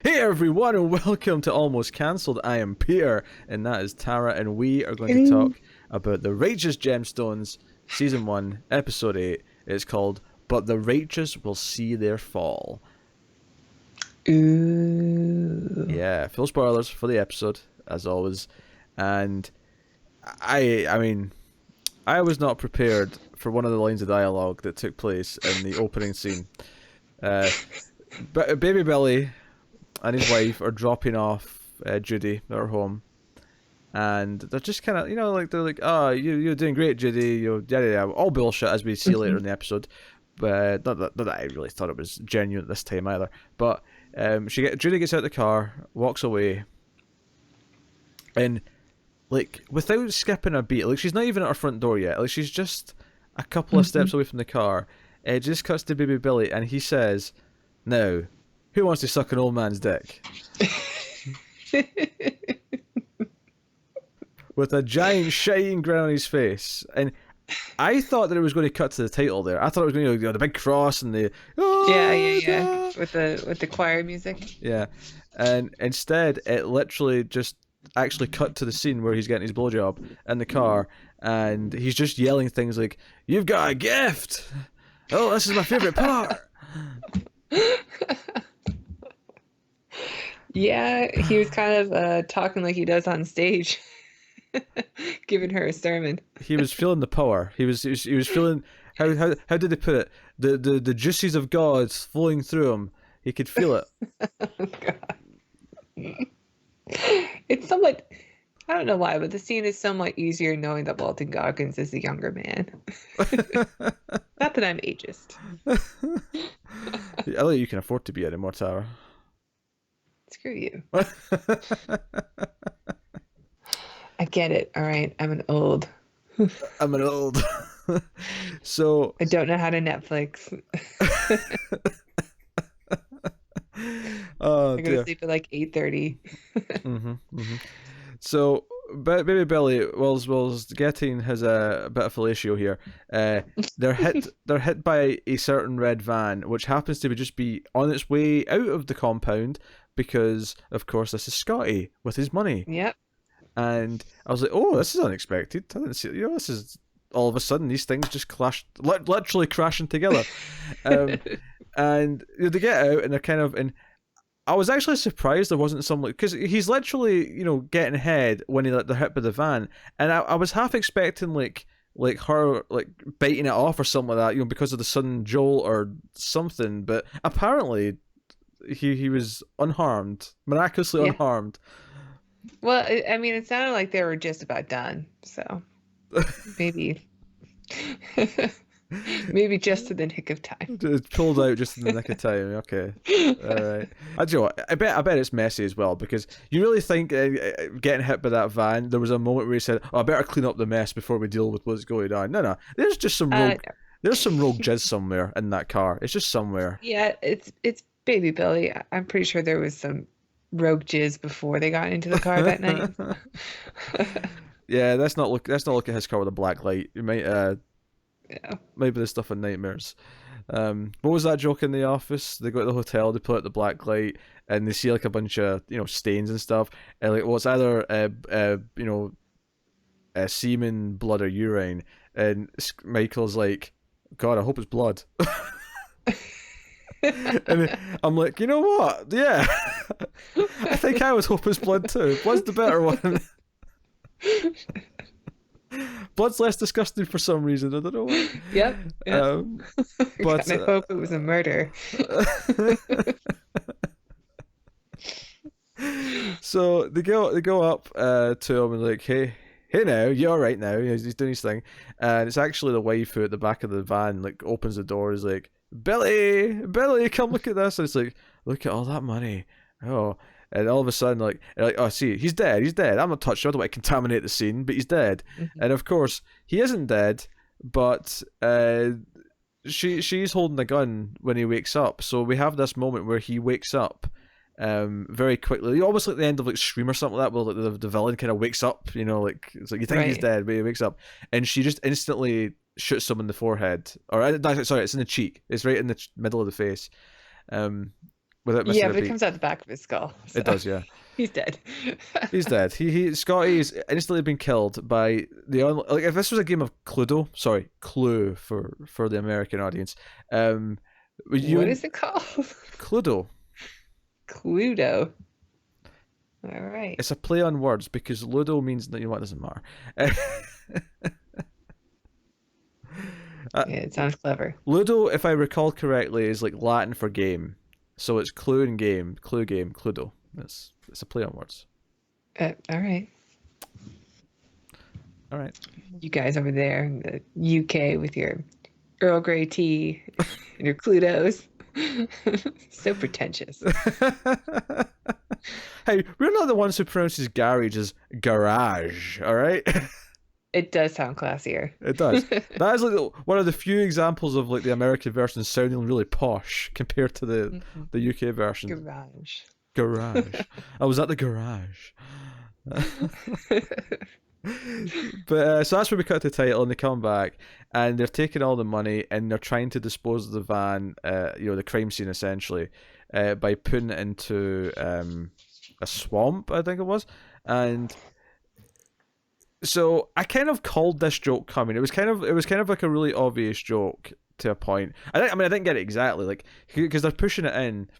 Hey everyone, and welcome to Almost Cancelled. I am Peter, and that is Tara, and we are going to talk about the Righteous Gemstones, Season 1, Episode 8. It's called But the Righteous Will See Their Fall. Ooh. Yeah, full spoilers for the episode, as always. And I mean, I was not prepared for one of the lines of dialogue that took place in the opening scene. But Baby Billy and his wife are dropping off Judy at her home, and they're just kind of, they're like, oh, you're doing great, Judy, yeah, all bullshit, as we see later in the episode. But not that I really thought it was genuine at this time either. But Judy gets out of the car, walks away, and like without skipping a beat, like she's not even at her front door yet, like she's just a couple of steps away from the car. It just cuts to Baby Billy, and he says, "Now, who wants to suck an old man's dick?" With a giant shining grin on his face. And I thought that it was going to cut to the title there. I thought it was going to go the big cross and the Yeah. With the choir music. Yeah. And instead it literally just actually cut to the scene where he's getting his blowjob in the car, and he's just yelling things like, "You've got a gift! Oh, this is my favourite part!" Yeah, he was kind of talking like he does on stage, giving her a sermon. He was feeling the power. He was feeling how did they put it? The juices of God flowing through him. He could feel it. Oh, God. It's somewhat, I don't know why, but the scene is somewhat easier knowing that Walton Goggins is the younger man. Not that I'm ageist. I don't think you can afford to be anymore, Tara. Screw you. I get it. All right. I'm an old. So I don't know how to Netflix. Oh, I go to sleep at like 8:30. So Baby Billy was getting his a bit of fellatio here. They're hit by a certain red van, which happens to be on its way out of the compound, because of course this is Scotty with his money. Yep. And I was like, oh, this is unexpected. I didn't see, this is all of a sudden these things just literally crashing together. And they get out and they're kind of in. I was actually surprised there wasn't some, because he's literally, getting ahead when they're hit by the van, and I was half expecting like her biting it off or something like that, because of the sudden jolt or something. But apparently, he was unharmed, miraculously unharmed. Well, I mean, it sounded like they were just about done, so maybe. Maybe just in the nick of time. It pulled out just in the nick of time. Okay, all right. I bet it's messy as well, because you really think getting hit by that van, there was a moment where he said, "Oh, I better clean up the mess before we deal with what's going on." No. There's just some rogue. No. There's some rogue jizz somewhere in that car. It's just somewhere. Yeah, it's Baby Billy. I'm pretty sure there was some rogue jizz before they got into the car that night. Yeah, let's not look at his car with a black light. You might Yeah. Maybe the stuff in Nightmares. What was that joke in the office? They go to the hotel, they put out the black light, and they see like a bunch of stains and stuff. And like, well, it's either semen, blood, or urine. And Michael's like, "God, I hope it's blood." And I'm like, you know what? Yeah, I think I was hoping it's blood too. Blood's the better one. Blood's less disgusting for some reason. I don't know why. Yep. But I hope it was a murder. So they go up to him and like, hey now, you all right now? He's doing his thing, and it's actually the wife who at the back of the van like opens the door. Is like, Billy, come look at this. And it's like, look at all that money. Oh. And all of a sudden, like, oh, see, he's dead. I'm not touching him. I don't want to contaminate the scene, but he's dead. Mm-hmm. And of course, he isn't dead, but she's holding the gun when he wakes up. So we have this moment where he wakes up very quickly. Almost like the end of like Scream or something like that, where like, the villain kind of wakes up, like, it's like you think he's dead, but he wakes up. And she just instantly shoots him in the forehead. Sorry, it's in the cheek. It's right in the middle of the face. without missing Yeah, a but it beat. comes out the back of his skull. So It does, yeah. he's dead. He's dead. Scotty's instantly been killed by like if this was a game of Clue for the American audience. What is it called? Cluedo. Cluedo. All right. It's a play on words because Ludo means that, you know what, it doesn't matter. Yeah, it sounds clever. Ludo, if I recall correctly, is like Latin for game, so it's clue and game, clue game, Cluedo. It's a play on words. All right. All right. You guys over there in the UK with your Earl Grey tea and your Cluedos. So pretentious. Hey, we're not the ones who pronounces garage as garage, all right? It does sound classier. It does. That is like one of the few examples of like the American version sounding really posh compared to the UK version. Garage. Garage. I was at the garage. But so that's where we cut the title, and they come back, and they're taking all the money, and they're trying to dispose of the van, the crime scene essentially, by putting it into a swamp, I think it was, and so I kind of called this joke coming. It was kind of like a really obvious joke to a point. I didn't get it exactly, like because they're pushing it in.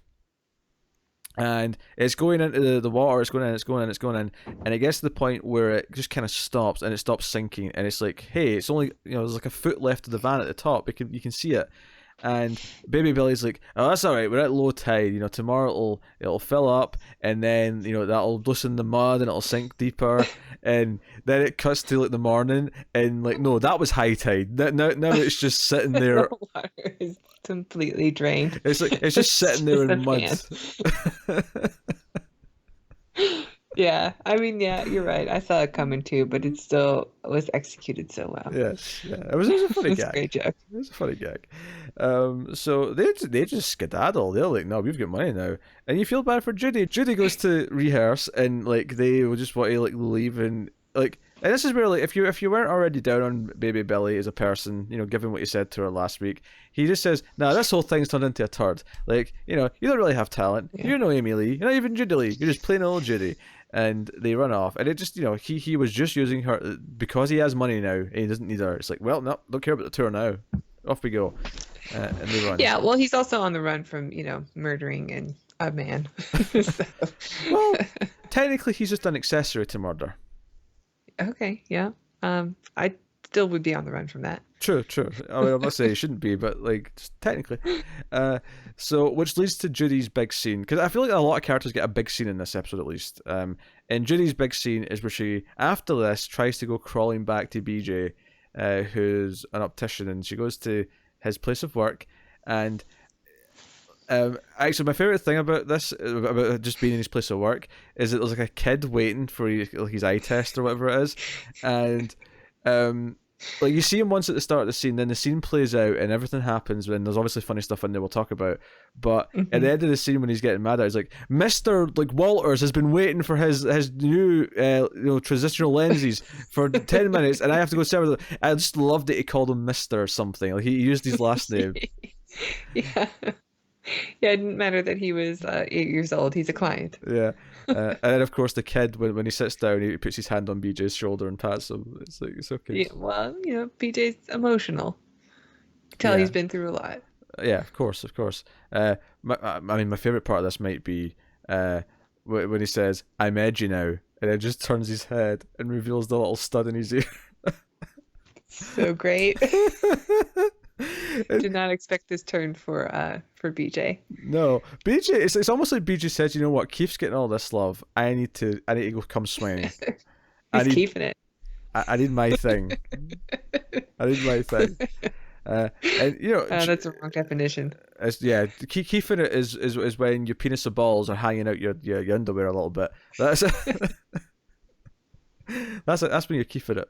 And it's going into the water, it's going in, and it gets to the point where it just kind of stops, and it stops sinking, and it's like, hey, it's only, there's like a foot left of the van at the top, you can see it, and Baby Billy's like, oh, that's alright, we're at low tide, tomorrow it'll fill up, and then, that'll loosen the mud, and it'll sink deeper, and then it cuts to like the morning, and like, no, that was high tide, now it's just sitting there. The water is completely drained. It's like it's just sitting there in mud. Yeah, I mean, yeah, you're right. I saw it coming too, but it still was executed so well. Yes, yeah, it was a funny gag. A great joke. It was a funny gag. So they just skedaddle. They're like, no, we've got money now, and you feel bad for Judy. Judy goes to rehearse, and like they will just want to like leave, and like. And this is where, like, if you weren't already down on Baby Billy as a person, given what you said to her last week, he just says, "Nah, this whole thing's turned into a turd. Like, you don't really have talent. Yeah. You're no Amy Lee. You're not even Judy Lee. You're just plain old Judy." And they run off. And it just, he was just using her because he has money now and he doesn't need her. It's like, well, no, don't care about the tour now. Off we go. And they run. Yeah, well, he's also on the run from, murdering a man. So. Well, technically, he's just an accessory to murder. Okay, yeah. I still would be on the run from that. True. I mean, I'm not saying he shouldn't be, but like just technically. So which leads to Judy's big scene, because I feel like a lot of characters get a big scene in this episode at least. And Judy's big scene is where she, after this, tries to go crawling back to BJ, who's an optician, and she goes to his place of work, and. Actually, my favorite thing about this, about just being in his place of work, is that there's like a kid waiting for his eye test or whatever it is, and like you see him once at the start of the scene, then the scene plays out and everything happens, and there's obviously funny stuff in there we'll talk about. But at the end of the scene, when he's getting mad at, he's like, "Mr. like Walters has been waiting for his new transitional lenses for 10 minutes, and I have to go serve them." I just loved that he called him Mr. something. Like he used his last name. Yeah. Yeah, it didn't matter that he was 8 years old. He's a client. Yeah. And then, of course, the kid, when he sits down, he puts his hand on BJ's shoulder and pats him. It's like, it's okay. Yeah, well, BJ's emotional. You can tell he's been through a lot. Yeah, of course. I mean, my favourite part of this might be when he says, "I'm edgy now," and then just turns his head and reveals the little stud in his ear. So great. Did not expect this turn for BJ. No, BJ. It's almost like BJ says, "You know what? Keith's getting all this love. I need to go come swinging. He's keeping it. I need my thing. And that's a wrong definition. Keeping it is when your penis and balls are hanging out your underwear a little bit. That's that's when you're keeping it.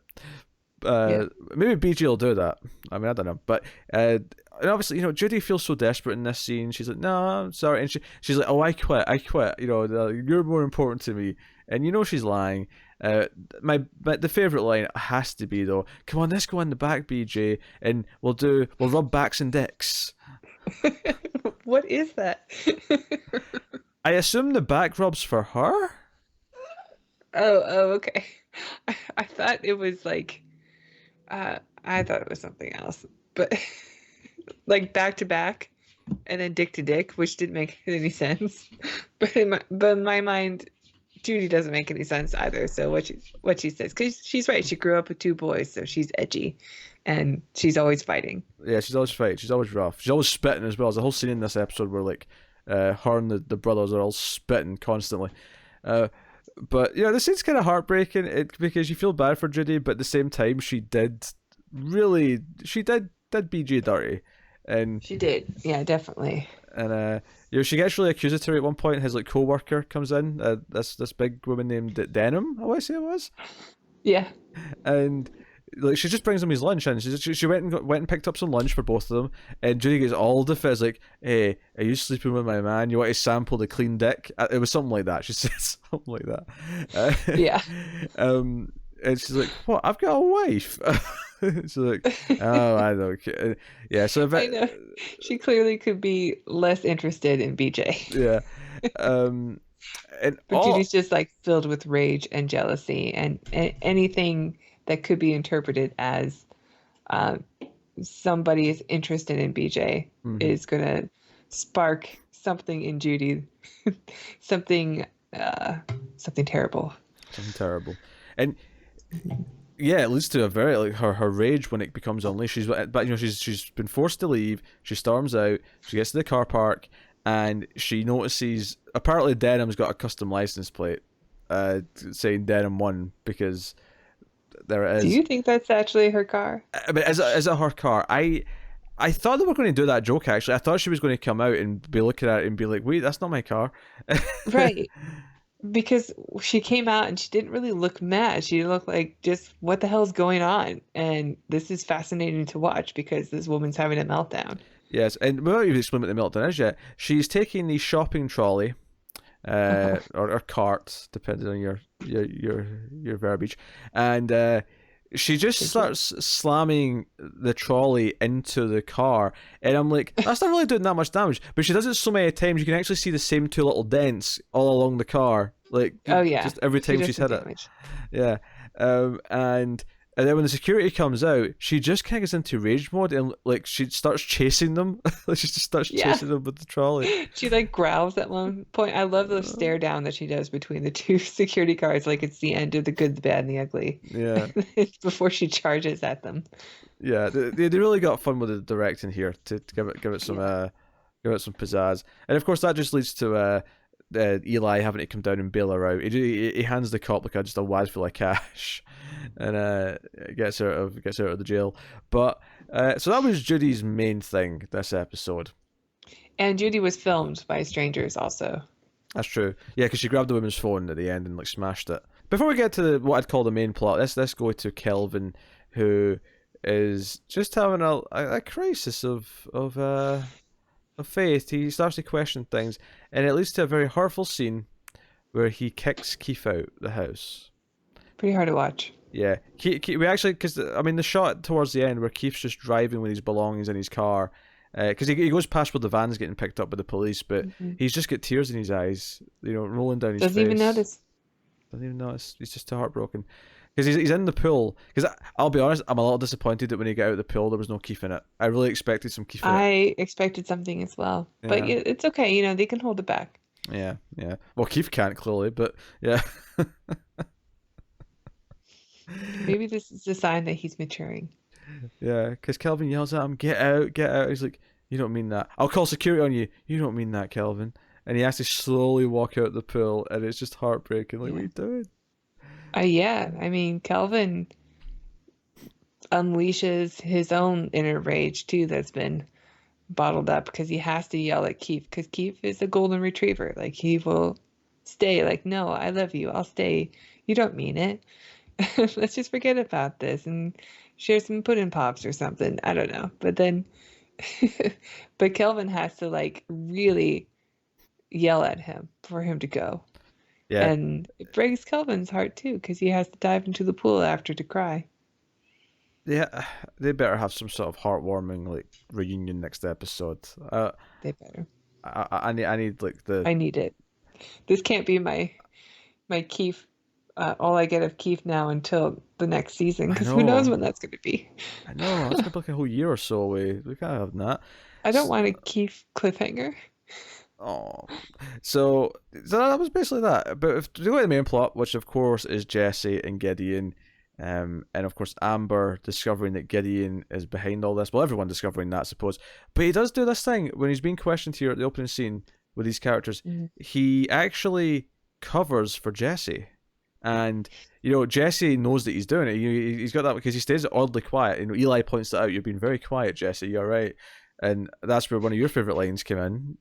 Maybe BG will do that. I mean, I don't know, but and obviously, Judy feels so desperate in this scene. She's like, "No, I'm sorry," and she's like, "Oh, I quit. You're more important to me," and she's lying. But the favorite line has to be though, "Come on, let's go in the back, BJ, and we'll rub backs and dicks." What is that? I assume the back rub's for her? Oh, okay. I thought it was like, I thought it was something else, but like back to back, and then dick to dick, which didn't make any sense. But in my mind, Judy doesn't make any sense either. So what she says, because she's right, she grew up with two boys, so she's edgy, and she's always fighting. Yeah, she's always fighting. She's always rough. She's always spitting as well. There's a whole scene in this episode where like her and the brothers are all spitting constantly. But yeah, this scene's kind of heartbreaking because you feel bad for Judy, but at the same time, she did BJ dirty, and She did, yeah, definitely. she gets really accusatory at one point. His like co-worker comes in, this big woman named Denham, I want to say it was, Yeah, and like she just brings him his lunch, and she went and picked up some lunch for both of them, and Judy gets all the fizz like, "Hey, are you sleeping with my man? You want to sample the clean dick?" It was something like that. She said something like that. yeah. And she's like, "What? I've got a wife." She's like, "Oh, I don't care." Yeah, so I know. She clearly could be less interested in BJ. yeah, and But Judy's just like filled with rage and jealousy, and anything that could be interpreted as somebody is interested in BJ is gonna spark something in Judy, something terrible. something terrible, and yeah, it leads to a very like her rage when it becomes unleashed. She's been forced to leave. She storms out. She gets to the car park, and she notices apparently Denham's got a custom license plate, saying Denham 1 because there it is. Do you think that's actually her car? I mean, is it her car? I thought they were going to do that joke actually. I thought she was going to come out and be looking at it and be like, "Wait, that's not my car." Right. Because she came out and she didn't really look mad. She looked like just what the hell's going on? And this is fascinating to watch because this woman's having a meltdown. Yes, and we don't even explain what the meltdown is yet. She's taking the shopping trolley, or cart, depending on your verbiage, and she just starts slamming the trolley into the car, and I'm like, that's not really doing that much damage. But she does it so many times, you can actually see the same two little dents all along the car, like Oh yeah, just every time she's hit damage. it. Yeah, and then when the security comes out, she just kind of gets into rage mode and like she starts chasing them. She just starts chasing them with the trolley. She like growls at one point. I love the stare down that she does between the two security guards, like it's the end of the good, the bad, and the ugly. Yeah. Before she charges at them. Yeah, they really got fun with the directing here to give it some pizzazz, and of course that just leads to Eli having to come down and bail her out. He hands the cop like just a wad full of cash, and gets her out of the jail. But so that was Judy's main thing this episode. And Judy was filmed by strangers also. That's true. Yeah, because she grabbed the woman's phone at the end and like smashed it. Before we get to what I'd call the main plot, let's go to Kelvin, who is just having a crisis of faith. He starts to question things, and it leads to a very hurtful scene where he kicks Keith out the house. Pretty hard to watch. Yeah, we actually, because I mean the shot towards the end where Keith's just driving with his belongings in his car, because he goes past where the van's getting picked up by the police, but he's just got tears in his eyes, rolling down his face. Doesn't even notice. Doesn't even notice. He's just too heartbroken. Because he's in the pool. Because I'll be honest, I'm a little disappointed that when he got out of the pool, there was no Keith in it. I really expected some Keith in it. I expected something as well. Yeah. But it's okay. They can hold it back. Yeah. Well, Keith can't, clearly, but yeah. Maybe this is a sign that he's maturing. Yeah, because Kelvin yells at him, "Get out, get out." He's like, "You don't mean that. I'll call security on you." "You don't mean that, Kelvin." And he has to slowly walk out the pool, and it's just heartbreaking. Like, what are you doing? Yeah, I mean, Kelvin unleashes his own inner rage too that's been bottled up because he has to yell at Keith because Keith is a golden retriever. Like, he will stay like, "No, I love you. I'll stay. You don't mean it. Let's just forget about this and share some pudding pops or something." I don't know. But then, but Kelvin has to like really yell at him for him to go. Yeah. And it breaks Kelvin's heart too, because he has to dive into the pool after to cry. Yeah, they better have some sort of heartwarming like reunion next episode. They better. I need like the I need it. This can't be my Keith. All I get of Keith now until the next season, I because who knows know when that's going to be. I know that's gonna be like a whole year or so away. We can't have that. I don't S- want a Keith cliffhanger. Oh, so that was basically that. But if to go to the main plot, which of course is Jesse and Gideon, and of course Amber discovering that Gideon is behind all this. Well, everyone discovering that, I suppose. But he does do this thing when he's being questioned here at the opening scene with these characters. Mhm. He actually covers for Jesse, and Jesse knows that he's doing it. He's got that because he stays oddly quiet. Eli points that out. You've been very quiet, Jesse. You're right. And that's where one of your favorite lines came in.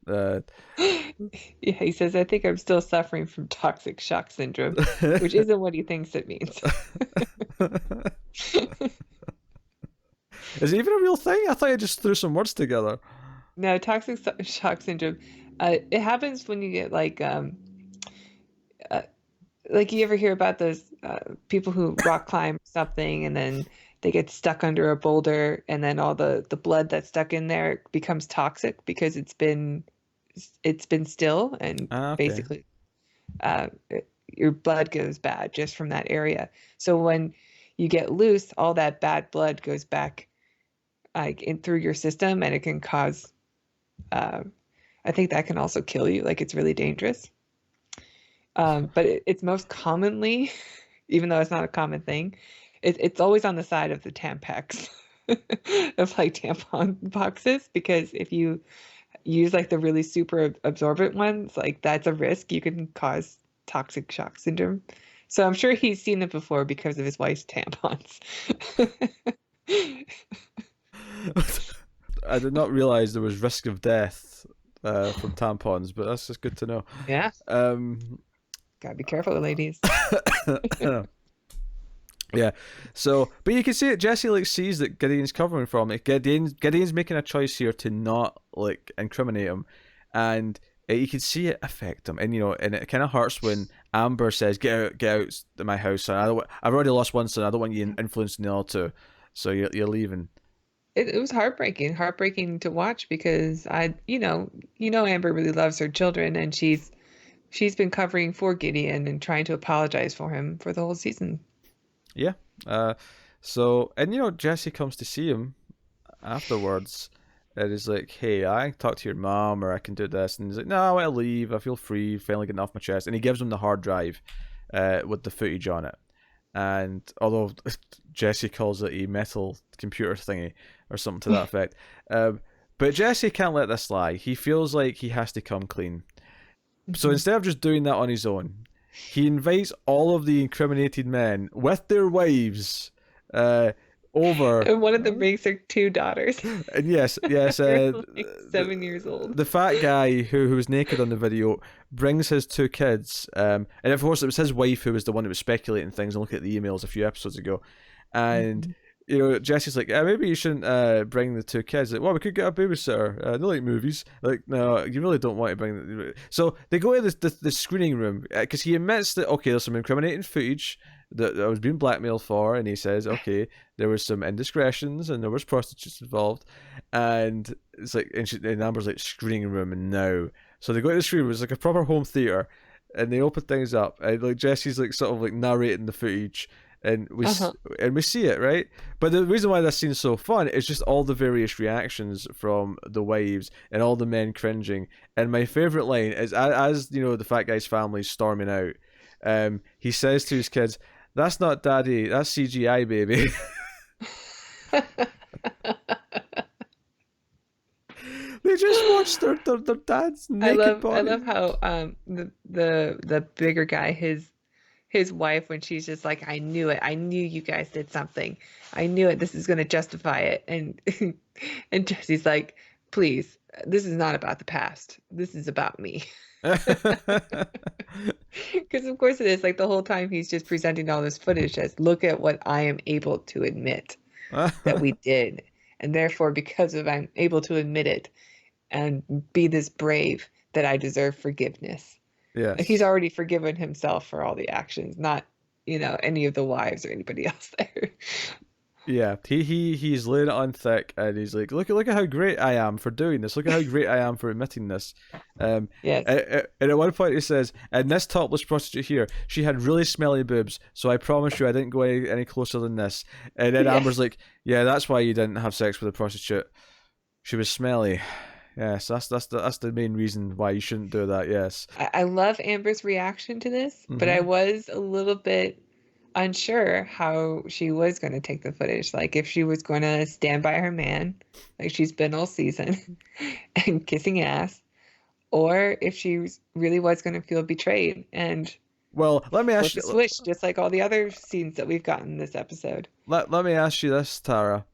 Yeah, he says, I think I'm still suffering from toxic shock syndrome, which isn't what he thinks it means. Is it even a real thing? I thought I just threw some words together. No, shock syndrome. It happens when you get uh, like you ever hear about those people who rock climb something and then they get stuck under a boulder and then all the blood that's stuck in there becomes toxic because it's been still and Ah, okay. basically uh, your blood goes bad just from that area. So when you get loose, all that bad blood goes back like in through your system and it can cause uh, I think that can also kill you. Like it's really dangerous. But it's most commonly, even though it's not a common thing, it's always on the side of the Tampax of like tampon boxes because if you use like the really super absorbent ones, like that's a risk. You can cause toxic shock syndrome. So I'm sure he's seen it before because of his wife's tampons. I did not realize there was risk of death from tampons, but that's just good to know. Yeah, Um, gotta be careful, ladies. yeah. So, but you can see it. Jesse like sees that Gideon's covering from it. Gideon's making a choice here to not like incriminate him, and you can see it affect him. And and it kind of hurts when Amber says, get out of my house, son. I've already lost one son. I don't want you influencing the other two. So you're leaving. It was heartbreaking to watch because Amber really loves her children and she's been covering for Gideon and trying to apologize for him for the whole season. Yeah. Uh, and Jesse comes to see him afterwards, and he's like, "Hey, I can talk to your mom, or I can do this." And he's like, "No, I want to leave. I feel free. Finally getting off my chest." And he gives him the hard drive, with the footage on it. And although Jesse calls it a metal computer thingy or something to that effect, but Jesse can't let this slide. He feels like he has to come clean. So Mhm. instead of just doing that on his own, he invites all of the incriminated men with their wives over. And one of them brings her two daughters. And yes, They're like 7 years old. the fat guy who was naked on the video brings his two kids, and of course it was his wife who was the one that was speculating things and looking at the emails a few episodes ago, and Mhm. Jesse's like, maybe you shouldn't bring the two kids. Like, well, we could get a babysitter. They like movies. Like, no, you really don't want to bring So they go to the screening room because he admits that okay, there's some incriminating footage that I was being blackmailed for, and he says, okay, there was some indiscretions and there was prostitutes involved, and it's like, and Amber's like screening room and now. So they go to the screening room. It's like a proper home theater, and they open things up, and like Jesse's like sort of like narrating the footage, and Uh-huh. we see it, right. But the reason why this scene's so fun is just all the various reactions from the wives and all the men cringing. And my favorite line is as the fat guy's family's storming out, he says to his kids, "That's not daddy, that's CGI, baby." They just watched their dad's I naked love I body. love how the bigger guy his wife when she's just like I knew it. I knew you guys did something. I knew it. This is going to justify it. And and Jesse's like, "Please, this is not about the past. This is about me." Because of course it is. Like the whole time he's just presenting all this footage as look at what I am able to admit that we did. And therefore because of I'm able to admit it and be this brave that I deserve forgiveness. Like he's Yes. already forgiven himself for all the actions, not any of the wives or anybody else there. Yeah, he's laying it on thick, and he's like, look at how great I am for doing this. Look at how great I am for admitting this. Yes. And at one point he says, and this topless prostitute here, she had really smelly boobs, so I promise you I didn't go any closer than this. And then Amber's Yes. like, yeah, that's why you didn't have sex with a prostitute. She was smelly. Yes, that's the main reason why you shouldn't do that. Yes. I love Amber's reaction to this, but I Mm-hmm. was a little bit unsure how she was going to take the footage. Like if she was going to stand by her man, like she's been all season, and kissing ass, or if really was going to feel betrayed and Well, let me flip ask a you. switch, just like all the other scenes that we've gotten in this episode. Let me ask you this, Tara.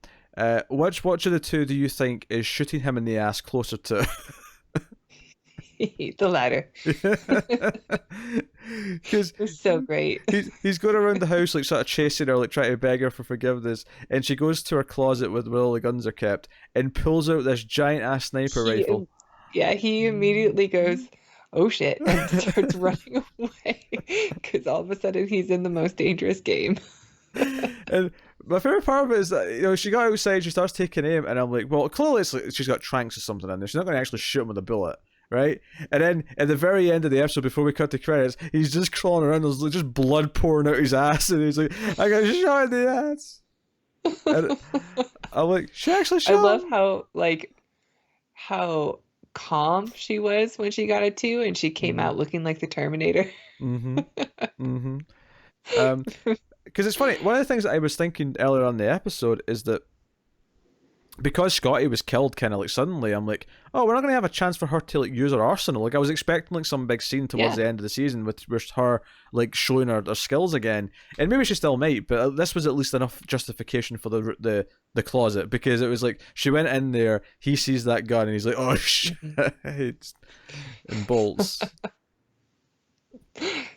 Which of the two do you think is shooting him in the ass closer to? The latter. Because It's so great. he's going around the house like sort of chasing her, like trying to beg her for forgiveness, and she goes to her closet where all the guns are kept and pulls out this giant ass sniper rifle. Yeah, he immediately goes, "Oh shit," and starts running away because all of a sudden he's in the most dangerous game. And my favorite part of it is that she got outside, she starts taking aim, and I'm like, well, clearly it's like she's got tranks or something in there. She's not going to actually shoot him with a bullet. Right, and then at the very end of the episode, before we cut to credits, he's just crawling around. There's just blood pouring out his ass, and he's like, "I got shot in the ass." And I'm like, "She actually I shot love him?" how calm she was when she got it too, and she came Mm-hmm. out looking like the Terminator. Mm-hmm. Mm-hmm. Because it's funny. One of the things that I was thinking earlier on in the episode is that because Scotty was killed kind of like suddenly, I'm like, oh, we're not going to have a chance for her to like use her arsenal. Like I was expecting like some big scene towards Yeah. the end of the season with her like showing her skills again, and maybe she still might, but this was at least enough justification for the closet, because it was like she went in there, he sees that gun, and he's like, oh shit, and bolts.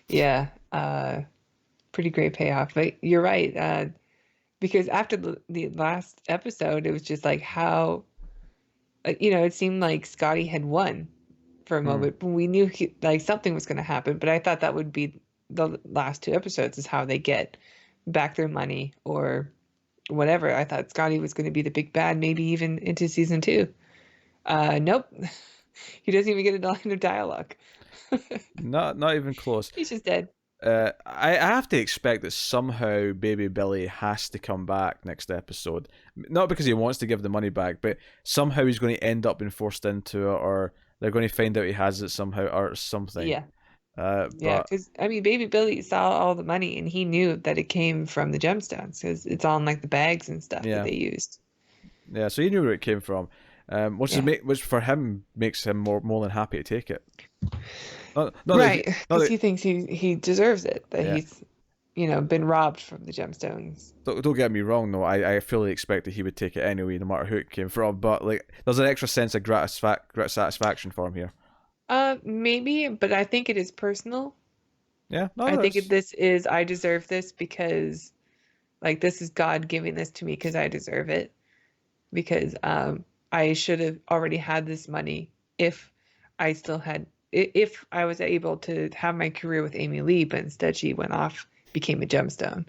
Yeah, pretty great payoff. But you're right, because after the last episode, it was just like how, it seemed like Scotty had won for a moment, but we knew like something was going to happen. But I thought that would be the last two episodes is how they get back their money or whatever. I thought Scotty was going to be the big bad, maybe even into season 2. Nope, he doesn't even get a line of dialogue. Not even close. He's just dead. I have to expect that somehow Baby Billy has to come back next episode. Not because he wants to give the money back, but somehow he's going to end up being forced into it, or they're going to find out he has it somehow, or something. Yeah. Yeah, Because I mean, Baby Billy saw all the money and he knew that it came from the gemstones because it's on like the bags and stuff Yeah. that they used. Yeah, so he knew where it came from, which for him makes him more than happy to take it. Not Right, not because he thinks he deserves it, that Yeah. he's, been robbed from the gemstones. don't get me wrong though. I fully expected he would take it anyway, no matter who it came from. But like, there's an extra sense of satisfaction for him here. Maybe, but I think it is personal. Yeah, no, I think that's- this is, I deserve this because, like, this is God giving this to me because I deserve it. Because I should have already had this money if I was able to have my career with Amy Lee, but instead she went off, became a gemstone.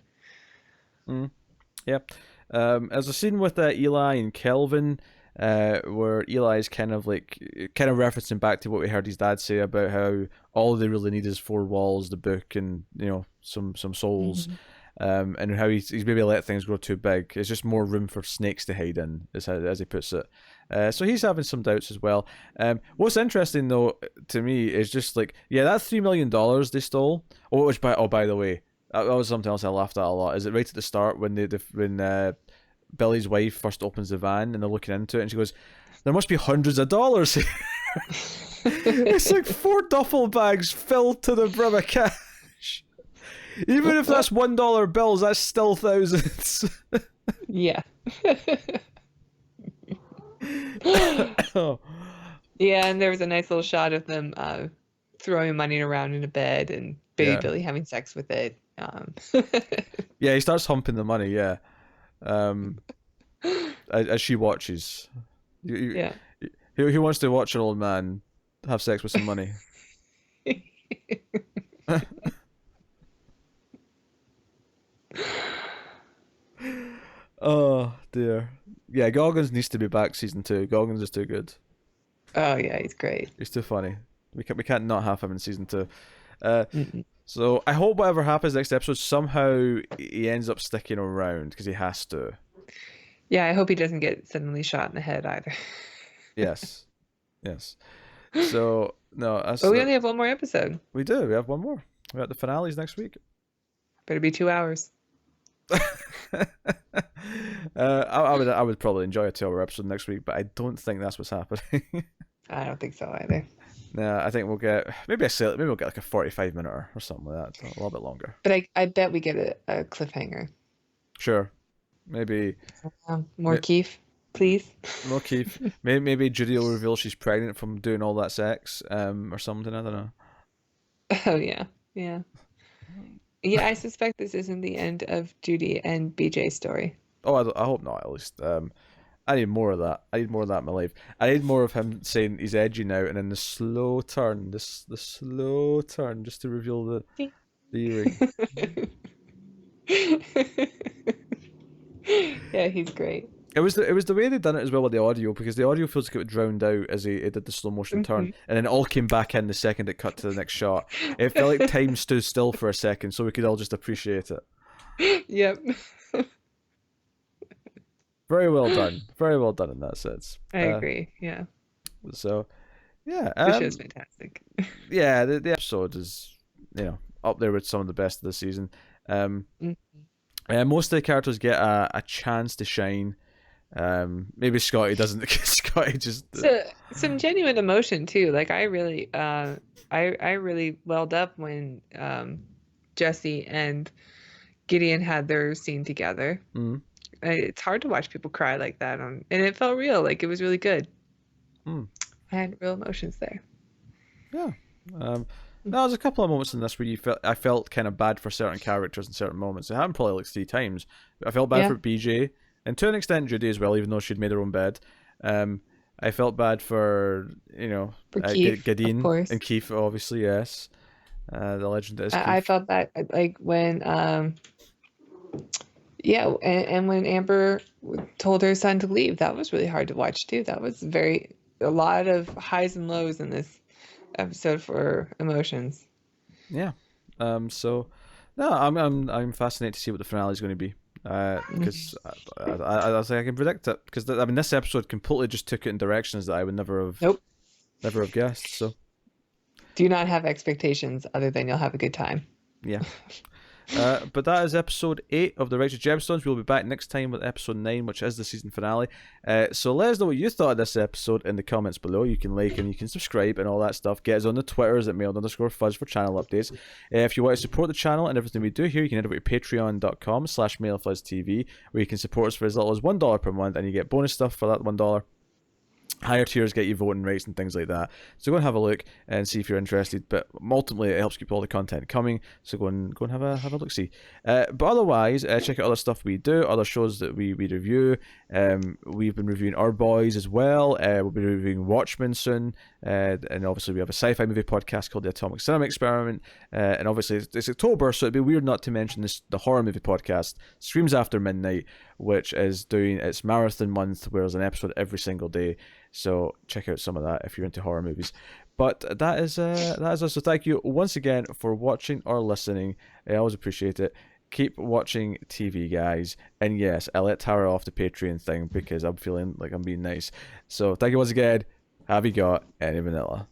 Yep. There's a scene with Eli and Kelvin, where Eli's kind of referencing back to what we heard his dad say about how all they really need is 4 walls, the book, and some souls, and how he's maybe let things grow too big. It's just more room for snakes to hide in, as he puts it. So he's having some doubts as well. What's interesting though to me is just like, yeah, that $3 million they stole. By the way, that was something else I laughed at a lot. Is it right at the start when when Billy's wife first opens the van and they're looking into it, and she goes, "There must be hundreds of dollars here." It's like 4 duffel bags filled to the brim of cash. Even if that's $1 bills, that's still thousands. Yeah. Oh. Yeah, and there was a nice little shot of them throwing money around in a bed and Baby Yeah. Billy having sex with it. Yeah, he starts humping the money. Yeah, as she watches. Yeah. Who wants to watch an old man have sex with some money? Oh dear. Yeah, Goggins needs to be back season 2. Goggins is too good. Oh yeah, he's great. He's too funny. We can't not have him in season 2. Uh, Mm-mm. so I hope whatever happens next episode, somehow he ends up sticking around because he has to. Yeah, I hope he doesn't get suddenly shot in the head either. Yes, yes. So no, But we only have one more episode. we do. We have one more. We got the finales next week. Better be 2 hours. I would probably enjoy a 2-hour episode next week, but I don't think that's what's happening. I don't think so either. No, I think we'll get maybe we'll get like a 45-minute or something like that, a little bit longer. But I bet we get a cliffhanger. Sure, maybe More Keith, please. more Keith. Maybe Judy will reveal she's pregnant from doing all that sex, or something. I don't know. Oh yeah, yeah. Yeah, I suspect this isn't the end of Judy and BJ's story. Oh, I hope not. At least, I need more of that. I need more of that in my life. I need more of him saying he's edgy now, and then the slow turn, the slow turn, just to reveal the earring. Yeah, he's great. It was the way they done it as well with the audio, because the audio feels like it was drowned out as he did the slow motion turn, and then it all came back in the second it cut to the next shot. It felt like time stood still for a second, so we could all just appreciate it. Yep. Very well done. Very well done in that sense. I agree. Yeah. So, yeah. The show's fantastic. Yeah, the episode is, up there with some of the best of the season. Most of the characters get a chance to shine. Maybe Scotty doesn't, because Scotty just some genuine emotion too. Like I really welled up when Jesse and Gideon had their scene together. Mm. It's hard to watch people cry like that, and it felt real. Like it was really good. Mm. I had real emotions there. Yeah. There's a couple of moments in this where I felt kind of bad for certain characters in certain moments. It happened probably like 3 times. I felt bad for BJ, and to an extent Judy as well, even though she'd made her own bed. I felt bad for Keith, Gideon of course. and Keith, obviously, yes. The legend that is Keith. I felt bad like when and when Amber told her son to leave, that was really hard to watch too. That was a lot of highs and lows in this episode for emotions. Yeah. So no, I'm fascinated to see what the finale is going to be. Because I think I can predict it, because this episode completely just took it in directions that I would never have guessed. So do not have expectations other than you'll have a good time. Yeah. But that is episode 8 of the Righteous Gemstones. We'll be back next time with episode 9, which is the season finale. So let us know what you thought of this episode in the comments below. You can like and you can subscribe and all that stuff. Get us on the Twitters at mailed_fuzz for channel updates. If you want to support the channel and everything we do here, you can head over to patreon.com/mailfuzztv, where you can support us for as little as $1 per month, and you get bonus stuff for that $1. Higher tiers get you voting rights and things like that. So go and have a look and see if you're interested. But ultimately, it helps keep all the content coming. So go and have a look see. But otherwise, check out other stuff we do, other shows that we review. We've been reviewing Our Boys as well. We'll be reviewing Watchmen soon. And obviously, we have a sci-fi movie podcast called The Atomic Cinema Experiment. And obviously, it's October, so it'd be weird not to mention the horror movie podcast, Screams After Midnight, which is doing its marathon month, where there's an episode every single day. So check out some of that if you're into horror movies. But that is us. So thank you once again for watching or listening. I always appreciate it. Keep watching TV, guys. And yes, I let Tara off the Patreon thing because I'm feeling like I'm being nice. So thank you once again. Have you got any vanilla?